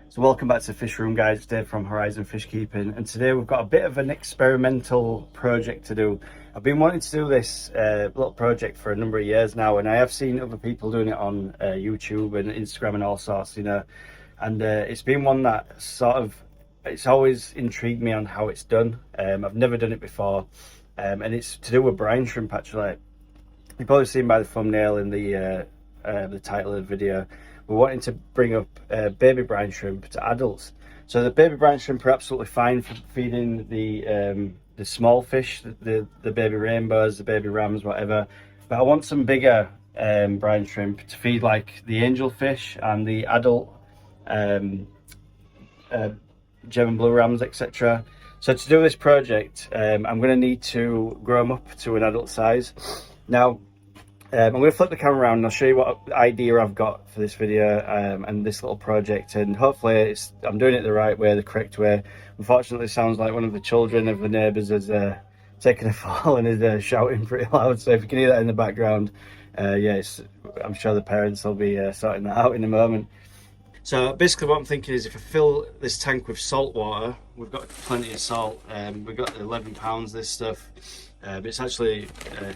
So welcome back to the Fish Room, guys. Dave from Horizon Fish Keeping, and today we've got a bit of an experimental project to do. I've been wanting to do this little project for a number of years now, and I have seen other people doing it on YouTube and Instagram and all sorts, and it's been one that it's always intrigued me on how it's done. I've never done it before, and it's to do with brine shrimp. Actually, you've probably seen by the thumbnail in the title of the video. We're wanting to bring up baby brine shrimp to adults. So the baby brine shrimp are absolutely fine for feeding the small fish, the baby rainbows, the baby rams, whatever. But I want some bigger brine shrimp to feed like the angelfish and the adult German blue rams, etc. So to do this project, I'm going to need to grow them up to an adult size. Now, I'm going to flip the camera around and I'll show you what idea I've got for this video and this little project, and hopefully I'm doing it the right way, the correct way. Unfortunately, it sounds like one of the children of the neighbours has taken a fall and is shouting pretty loud, so if you can hear that in the background, I'm sure the parents will be sorting that out in a moment. So basically what I'm thinking is, if I fill this tank with salt water, we've got plenty of salt, we've got 11 pounds this stuff. But it's actually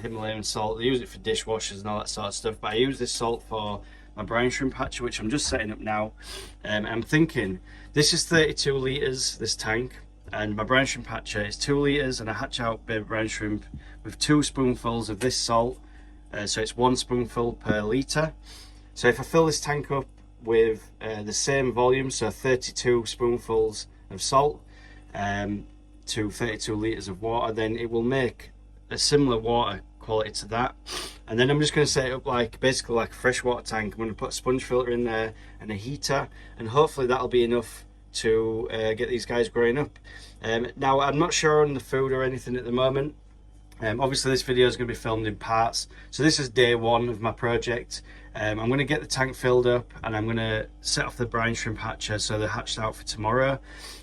Himalayan salt. They use it for dishwashers and all that sort of stuff, but I use this salt for my brine shrimp hatchery, which I'm just setting up now. I'm thinking, this is 32 litres, this tank, and my brine shrimp hatcher is 2 litres, and I hatch out baby brine shrimp with 2 spoonfuls of this salt, so it's 1 spoonful per litre. So if I fill this tank up with the same volume, so 32 spoonfuls of salt to 32 litres of water, then it will make a similar water quality to that. And then I'm just going to set it up basically like a freshwater tank. I'm going to put a sponge filter in there and a heater, and hopefully that'll be enough to get these guys growing up. Now, I'm not sure on the food or anything at the moment. Obviously this video is going to be filmed in parts, so this is day one of my project. I'm going to get the tank filled up and I'm going to set off the brine shrimp hatcher so they're hatched out for tomorrow.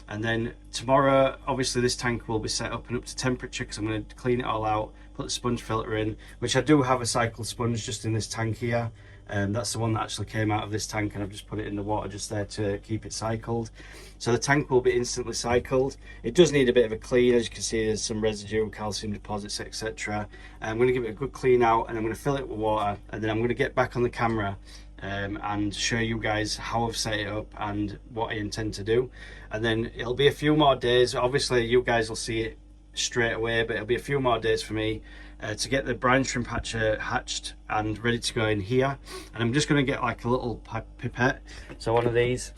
And then tomorrow, obviously this tank will be set up and up to temperature, because I'm going to clean it all out, put the sponge filter in, which I do have a cycled sponge just in this tank here. That's the one that actually came out of this tank, and I've just put it in the water just there to keep it cycled. So the tank will be instantly cycled. It does need a bit of a clean. As you can see, there's some residue, calcium deposits, etc. I'm going to give it a good clean out, and I'm going to fill it with water, and then I'm going to get back on the camera and show you guys how I've set it up and what I intend to do. And then it'll be a few more days. Obviously you guys will see it straight away, but it'll be a few more days for me to get the brine shrimp hatcher hatched and ready to go in here. And I'm just going to get like a little pipette, so one of these.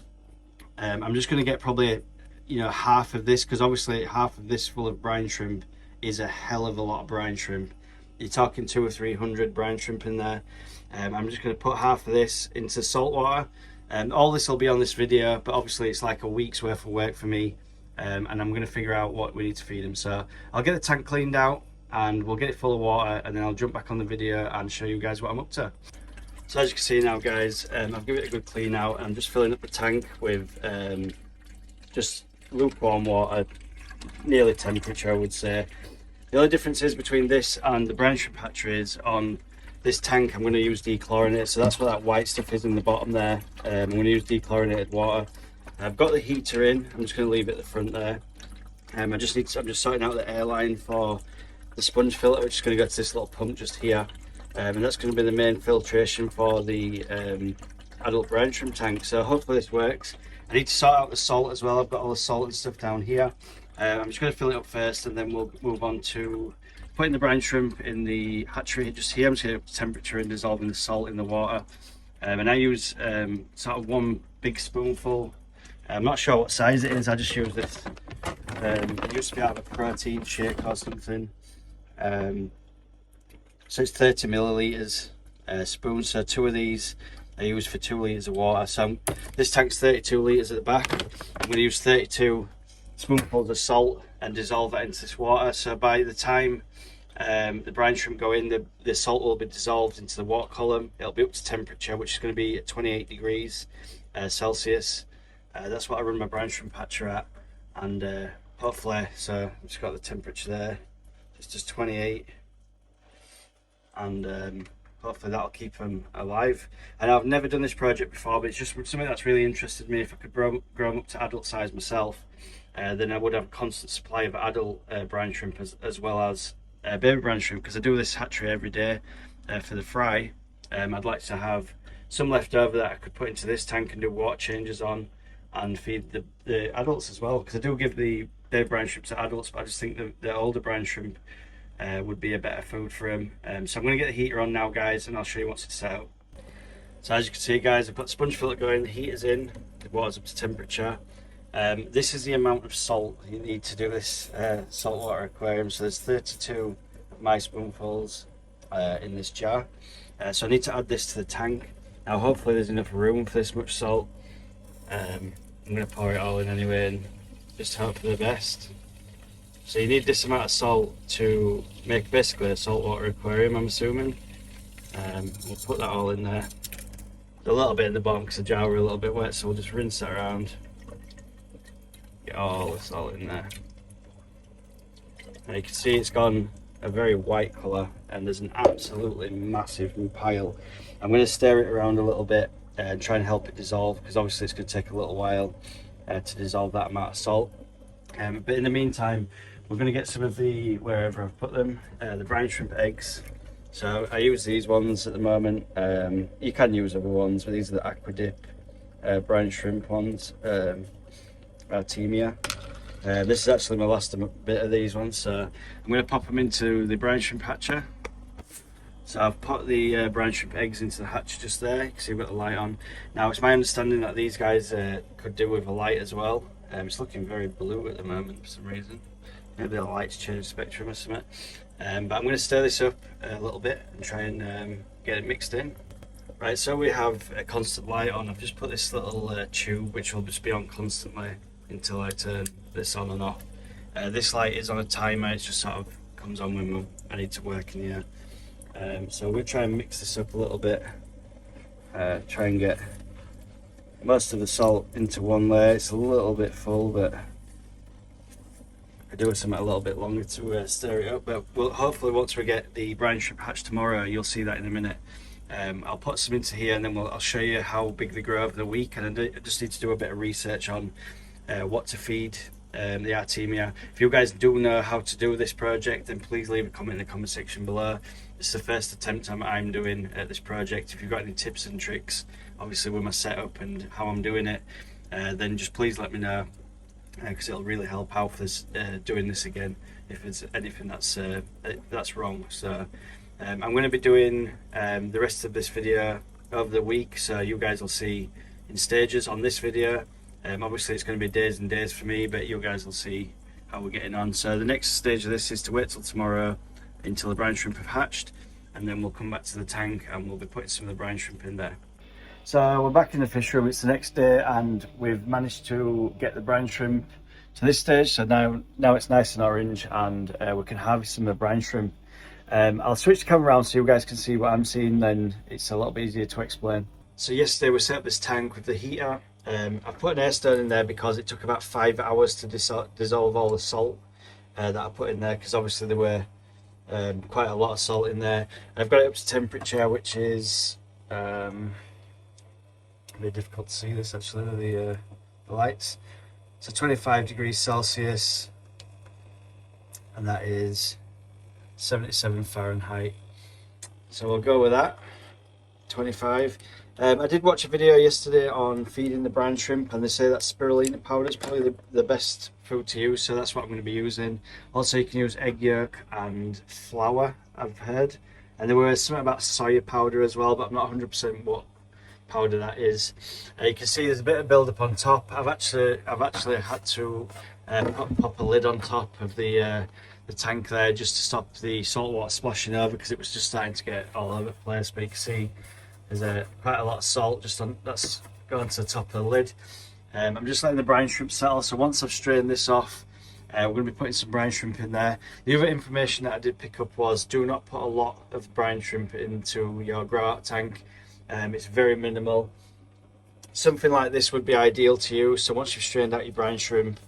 I'm just going to get probably half of this, because obviously half of this full of brine shrimp is a hell of a lot of brine shrimp. You're talking 200 or 300 brine shrimp in there. I'm just going to put half of this into salt water, and all this will be on this video, but obviously it's like a week's worth of work for me, and I'm going to figure out what we need to feed them. So I'll get the tank cleaned out and we'll get it full of water, and then I'll jump back on the video and show you guys what I'm up to. So as you can see now, guys, I've given it a good clean out, and I'm just filling up the tank with just lukewarm water, nearly temperature I would say. The only difference is between this and the brine shrimp hatchery is on this tank I'm going to use dechlorinated, so that's what that white stuff is in the bottom there. I'm going to use dechlorinated water. I've got the heater in, I'm just going to leave it at the front there. I'm just sorting out the airline for the sponge filter, which is going to go to this little pump just here, and that's going to be the main filtration for the adult brine shrimp tank. So hopefully this works. I need to sort out the salt as well. I've got all the salt and stuff down here. I'm just going to fill it up first, and then we'll move on to putting the brine shrimp in the hatchery just here. I'm just getting up to temperature and dissolving the salt in the water. And I use sort of 1 big spoonful. I'm not sure what size it is, I just use this. It used to be out of a protein shake or something. So it's 30 millilitres spoons, so 2 of these I use for 2 litres of water. So this tank's 32 litres at the back. I'm going to use 32 spoonfuls of salt and dissolve that into this water. So by the time the brine shrimp go in, the salt will be dissolved into the water column. It'll be up to temperature, which is going to be at 28 degrees Celsius. That's what I run my brine shrimp hatcher at, and hopefully, so I've just got the temperature there, it's just 28, and hopefully that'll keep them alive. And I've never done this project before, but it's just something that's really interested me. If I could grow them up to adult size myself, then I would have a constant supply of adult brine shrimp as well as baby brine shrimp, because I do this hatchery every day for the fry. I'd like to have some left over that I could put into this tank and do water changes on and feed the adults as well, because I do give the baby brine shrimp to adults, but I just think the older brine shrimp would be a better food for him. So I'm going to get the heater on now, guys, and I'll show you once it's set up. So as you can see, guys, I've got the sponge filter going, the heater's in, the water's up to temperature. This is the amount of salt you need to do this saltwater aquarium. So there's 32 of my spoonfuls in this jar. So I need to add this to the tank. Now hopefully there's enough room for this much salt. I'm going to pour it all in anyway and just hope for the best. So you need this amount of salt to make basically a saltwater aquarium, I'm assuming. We'll put that all in there. There's a little bit at the bottom because the jar is a little bit wet, so we'll just rinse that around. Get all the salt in there. And you can see it's gone a very white colour, and there's an absolutely massive pile. I'm going to stir it around a little bit and try and help it dissolve, because obviously it's going to take a little while to dissolve that amount of salt. But in the meantime, we're going to get some of the, wherever I've put them, the brine shrimp eggs. So I use these ones at the moment. You can use other ones, but these are the aquadip brine shrimp ones, Artemia. This is actually my last bit of these ones, so I'm going to pop them into the brine shrimp hatcher. So I've put the brine shrimp eggs into the hatch just there. You can see I've got the light on. Now it's my understanding that these guys could do with a light as well. It's looking very blue at the moment for some reason. Maybe the light's changed spectrum or something. But I'm going to stir this up a little bit and try and get it mixed in. Right, so we have a constant light on. I've just put this little tube which will just be on constantly until I turn this on and off. This light is on a timer, it just sort of comes on when I need to work in here. So we'll try and mix this up a little bit. Try and get most of the salt into one layer. It's a little bit full, but I do something a little bit longer to stir it up. But hopefully once we get the brine shrimp hatch tomorrow, you'll see that in a minute. I'll put some into here and then I'll show you how big they grow over the week, and I just need to do a bit of research on what to feed the Artemia. If you guys do know how to do this project, then please leave a comment in the comment section below. It's the first attempt I'm doing at this project. If you've got any tips and tricks, obviously with my setup and how I'm doing it, then just please let me know, because it'll really help out for this, doing this again if there's anything that's wrong. So I'm going to be doing the rest of this video over the week, so you guys will see in stages on this video. Obviously it's going to be days and days for me, but you guys will see how we're getting on. So the next stage of this is to wait till tomorrow until the brine shrimp have hatched, and then we'll come back to the tank and we'll be putting some of the brine shrimp in there. So we're back in the fish room. It's the next day and we've managed to get the brine shrimp to this stage. So now it's nice and orange, and we can harvest some of the brine shrimp. I'll switch the camera around so you guys can see what I'm seeing, then it's a little bit easier to explain. So yesterday we set up this tank with the heater. I've put an air stone in there because it took about 5 hours to dissolve all the salt that I put in there, because obviously there were quite a lot of salt in there. I've got it up to temperature, which is a bit difficult to see this actually with the lights. So 25 degrees Celsius, and that is 77 Fahrenheit. So we'll go with that, 25. I did watch a video yesterday on feeding the brine shrimp, and they say that spirulina powder is probably the best food to use, so that's what I'm going to be using. Also you can use egg yolk and flour, I've heard, and there was something about soya powder as well, but I'm not 100% what powder that is. You can see there's a bit of build up on top. I've actually had to pop a lid on top of the tank there just to stop the salt water splashing over, because it was just starting to get all over the place. But you can see there's quite a lot of salt just on that's going to the top of the lid. I'm just letting the brine shrimp settle, so once I've strained this off, we're going to be putting some brine shrimp in there. The other information that I did pick up was do not put a lot of brine shrimp into your grow out tank. It's very minimal. Something like this would be ideal to you. So once you've strained out your brine shrimp,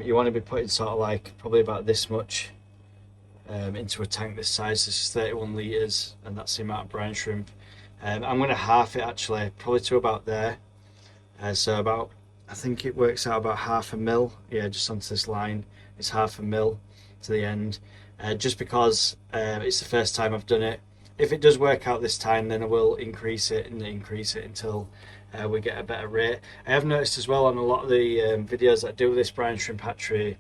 you want to be putting sort of like probably about this much into a tank this size. This is 31 litres, and that's the amount of brine shrimp. I'm going to half it actually, probably to about there. So about, I think it works out about 1/2 mil. Yeah, just onto this line, it's 1/2 mil to the end. Just because it's the first time I've done it. If it does work out this time, then I will increase it until we get a better rate. I have noticed as well on a lot of the videos that do this brine shrimp hatchery,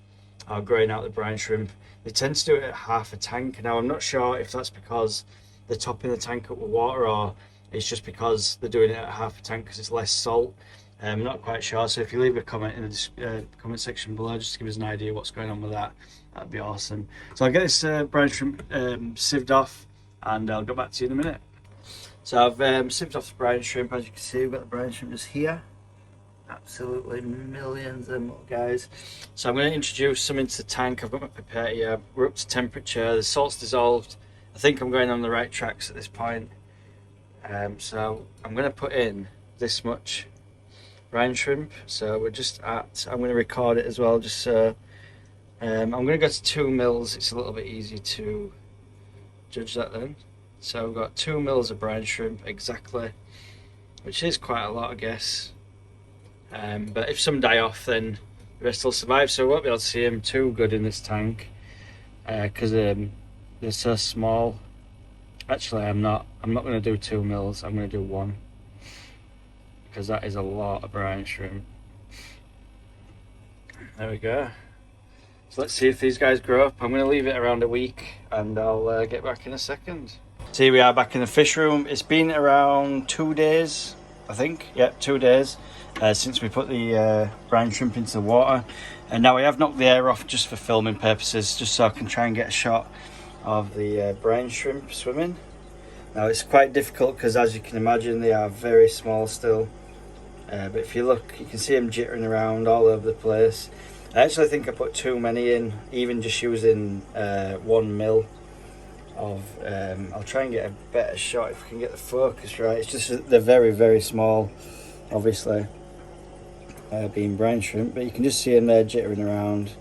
are growing out the brine shrimp, they tend to do it at 1/2 tank. Now I'm not sure if that's because they're topping the tank up with water, or it's just because they're doing it at 1/2 tank because it's less salt. I'm not quite sure, so if you leave a comment in the comment section below just to give us an idea what's going on with that, that'd be awesome. So I'll get this brine shrimp sieved off, and I'll go back to you in a minute. So I've sieved off the brine shrimp. As you can see, we've got the brine shrimp just here. Absolutely millions of them, guys. So I'm going to introduce some into the tank. I've got my pipette here. We're up to temperature. The salt's dissolved. I think I'm going on the right tracks at this point. So I'm going to put in this much brine shrimp. So we're just at, I'm going to record it as well, just so I'm going to go to 2 mils. It's a little bit easier to judge that then. So we've got 2 mils of brine shrimp exactly, which is quite a lot, I guess. But if some die off, then the rest will survive. So we won't be able to see them too good in this tank because they're so small. Actually, I'm not going to do 2 mils. I'm going to do 1 because that is a lot of brine shrimp. There we go. So let's see if these guys grow up. I'm going to leave it around a week, and I'll get back in a second. So here we are back in the fish room. It's been around 2 days, I think. Yep, 2 days since we put the brine shrimp into the water. And now I have knocked the air off just for filming purposes, just so I can try and get a shot of the brine shrimp swimming. Now it's quite difficult because, as you can imagine, they are very small still. But if you look, you can see them jittering around all over the place. I actually think I put too many in, even just using 1 mil of, I'll try and get a better shot if I can get the focus right. It's just they're very, very small, obviously, being brine shrimp, but you can just see them there jittering around.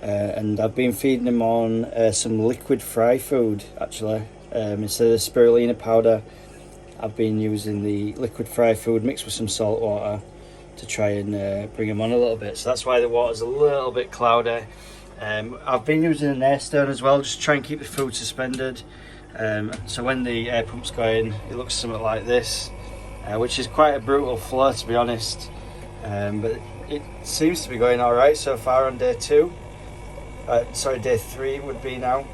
And I've been feeding them on some liquid fry food, actually. Instead of the spirulina powder, I've been using the liquid fry food mixed with some salt water to try and bring them on a little bit. So that's why the water's a little bit cloudy. I've been using an air stone as well, just to try and keep the food suspended. So when the air pump's going, it looks something like this, which is quite a brutal flow, to be honest. But it seems to be going all right so far on day 2. Sorry, day 3 it would be now.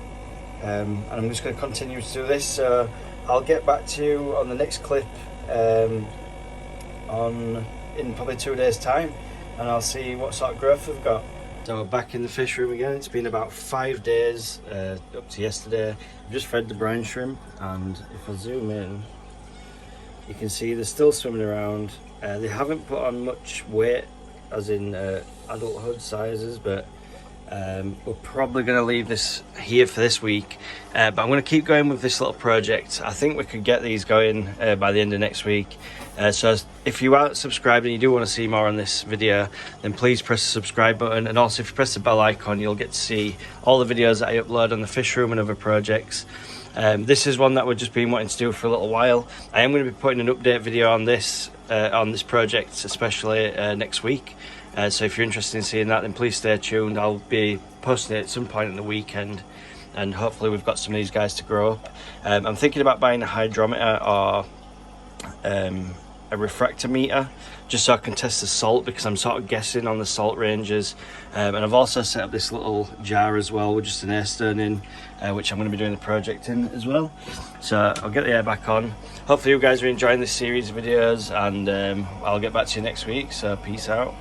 And I'm just going to continue to do this. So I'll get back to you on the next clip in probably 2 days time, and I'll see what sort of growth we've got. So we're back in the fish room again. It's been about 5 days up to yesterday. I've just fed the brine shrimp, and if I zoom in, you can see they're still swimming around. They haven't put on much weight, as in adulthood sizes, but we're probably going to leave this here for this week, but I'm going to keep going with this little project. I think we could get these going by the end of next week. So if you aren't subscribed and you do want to see more on this video, then please press the subscribe button, and also if you press the bell icon, you'll get to see all the videos that I upload on the fish room and other projects. This is one that we've just been wanting to do for a little while. I am going to be putting an update video on this project, especially next week. So if you're interested in seeing that, then please stay tuned. I'll be posting it at some point in the weekend, and hopefully we've got some of these guys to grow up. I'm thinking about buying a hydrometer or a refractometer, just so I can test the salt, because I'm sort of guessing on the salt ranges. And I've also set up this little jar as well with just an air stone in, which I'm going to be doing the project in as well. So I'll get the air back on. Hopefully you guys are enjoying this series of videos, and I'll get back to you next week. So peace out.